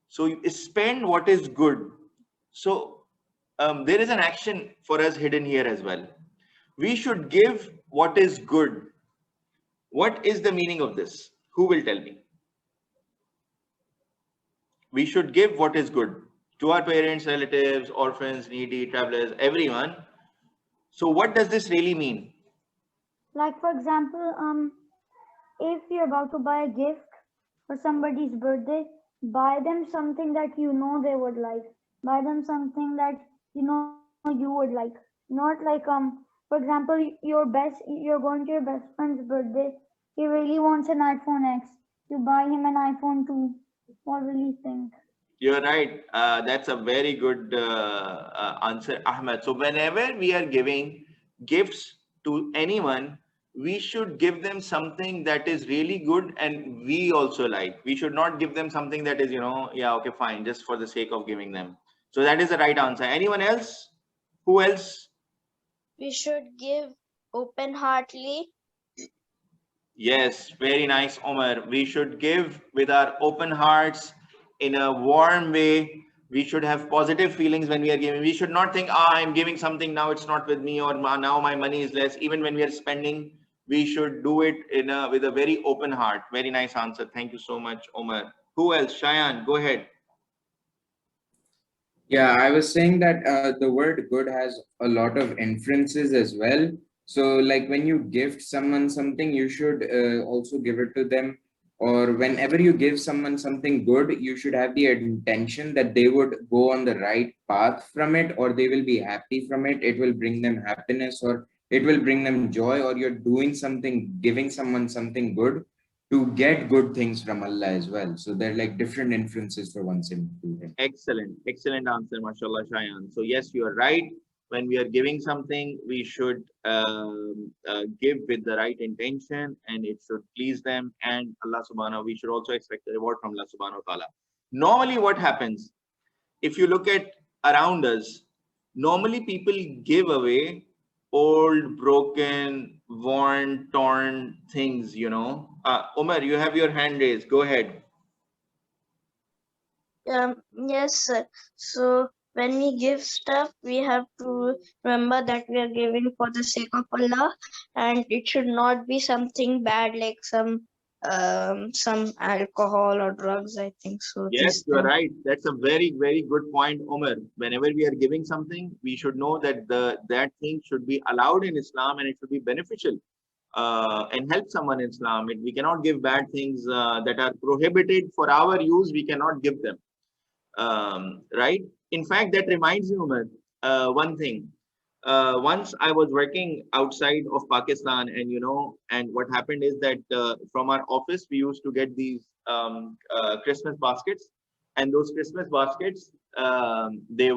So you spend what is good. So there is an action for us hidden here as well. We should give what is good. What is the meaning of this? Who will tell me? We should give what is good to our parents, relatives, orphans, needy, travelers, everyone. So what does this really mean? Like for example, if you're about to buy a gift for somebody's birthday, buy them something that you know they would like. Buy them something that you know you would like. Not like for example, you're going to your best friend's birthday. He really wants an iPhone X. You buy him an iPhone 2. What will he think? You're right. That's a very good answer, Ahmed. So whenever we are giving gifts to anyone, we should give them something that is really good and we also like. We should not give them something that is, yeah, okay, fine, just for the sake of giving them. So that is the right answer. Anyone else? Who else? We should give open-heartedly. Yes, very nice, Omar. We should give with our open hearts in a warm way. We should have positive feelings when we are giving. We should not think, I'm giving something, now it's not with me, or now my money is less." Even when we are spending, we should do it with a very open heart. Very nice answer. Thank you so much, Omar. Who else? Shayan, go ahead. Yeah, I was saying that the word good has a lot of inferences as well. So, like when you gift someone something, you should also give it to them. Or whenever you give someone something good, you should have the intention that they would go on the right path from it, or they will be happy from it. It will bring them happiness, or it will bring them joy, or you're doing something, giving someone something good to get good things from Allah as well. So, they're like different inferences for one simple thing. Excellent, excellent answer, mashallah, Shayan. So yes, you are right. When we are giving something, we should give with the right intention, and it should please them. And Allah Subhanahu, we should also expect the reward from Allah Subhanahu wa Taala. Normally, what happens if you look at around us? Normally, people give away old, broken, worn, torn things. Umar, you have your hand raised. Go ahead. Yes, sir. So when we give stuff, we have to remember that we are giving for the sake of Allah, and it should not be something bad like some alcohol or drugs. I think so. Yes, These you are things. right. That's a very, very good point, Omar. Whenever we are giving something, we should know that that thing should be allowed in Islam and it should be beneficial and help someone in Islam. We cannot give bad things that are prohibited for our use. We cannot give them, right? In fact, that reminds me, Umar, one thing. Once I was working outside of Pakistan, and what happened is that from our office we used to get these Christmas baskets, and those Christmas baskets, they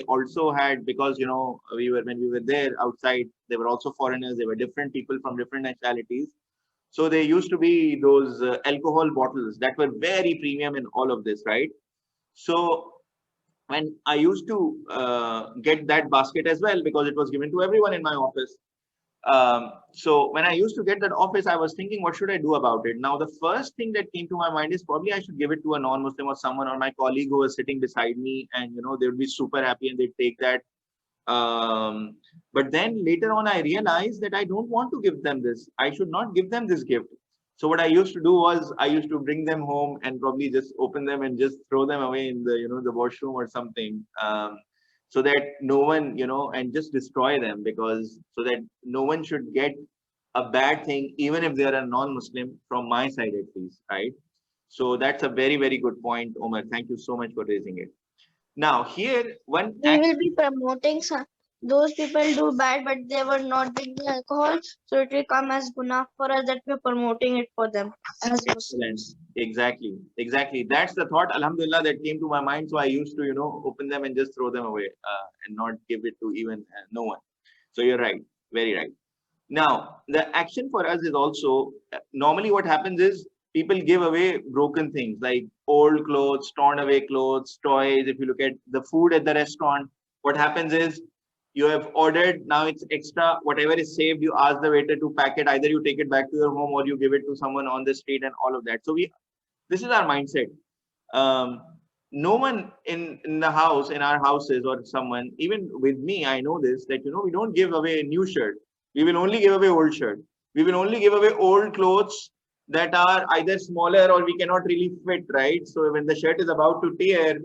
also had, because when we were there outside, they were also foreigners. They were different people from different nationalities. So they used to be those alcohol bottles that were very premium in all of this, right? So when I used to get that basket as well, because it was given to everyone in my office. So when I used to get that office, I was thinking, what should I do about it? Now, the first thing that came to my mind is probably I should give it to a non-Muslim or someone, or my colleague who was sitting beside me, and they would be super happy and they'd take that. But then later on, I realized that I don't want to give them this. I should not give them this gift. So what I used to do was I used to bring them home and probably just open them and just throw them away in the washroom or something, so that no one, and just destroy them, because so that no one should get a bad thing, even if they are a non-Muslim, from my side at least, right? So that's a very, very good point, Omar. Thank you so much for raising it. Now here one We will be promoting some. Those people do bad, but they were not drinking alcohol, so it will come as guna for us that we're promoting it for them as Excellent. Muslims. Exactly. That's the thought, Alhamdulillah, that came to my mind. So I used to, open them and just throw them away, and not give it to even no one. So you're right. Very right. Now, the action for us is also, normally what happens is people give away broken things like old clothes, torn away clothes, toys. If you look at the food at the restaurant, what happens is you have ordered, now it's extra, whatever is saved, you ask the waiter to pack it. Either you take it back to your home or you give it to someone on the street and all of that. So this is our mindset. No one in the house, in our houses, or someone, even with me, I know this, that, we don't give away a new shirt. We will only give away old shirt. We will only give away old clothes that are either smaller or we cannot really fit, right? So when the shirt is about to tear,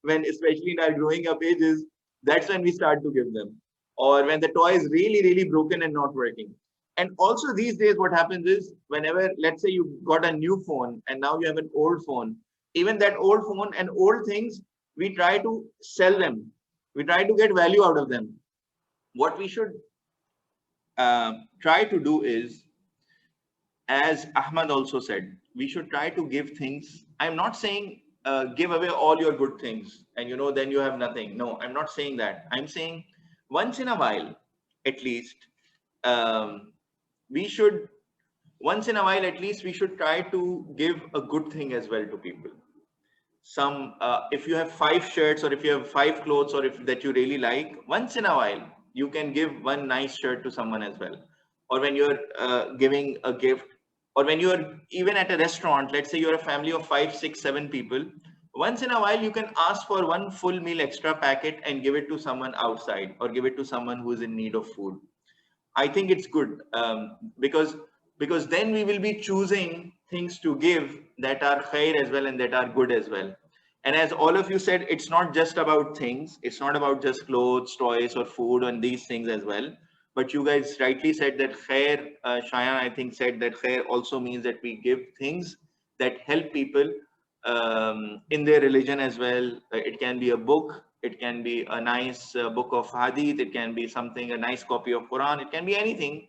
when especially in our growing up ages, that's when we start to give them. Or when the toy is really, really broken and not working. And also these days, what happens is, whenever, let's say you got a new phone and now you have an old phone, even that old phone and old things, we try to sell them. We try to get value out of them. What we should try to do is, as Ahmad also said, we should try to give things. I'm not saying give away all your good things and then you have nothing. No, I'm not saying that. I'm saying once in a while, at least, we should we should try to give a good thing as well to people. Some if you have 5 shirts, or if you have 5 clothes, or if that you really like, once in a while you can give one nice shirt to someone as well. Or when you're giving a gift, or when you're even at a restaurant, let's say you're a family of 5, 6, 7 people, once in a while you can ask for one full meal extra packet and give it to someone outside, or give it to someone who is in need of food. I think it's good, because then we will be choosing things to give that are khair as well and that are good as well. And as all of you said, it's not just about things. It's not about just clothes, toys, or food, and these things as well. But you guys rightly said that khair, Shayan, I think, said that khair also means that we give things that help people in their religion as well. It can be a book, it can be a nice book of hadith, it can be something, a nice copy of Quran, it can be anything,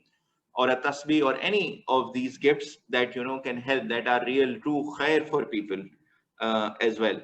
or a tasbih, or any of these gifts that can help, that are real true khair for people as well.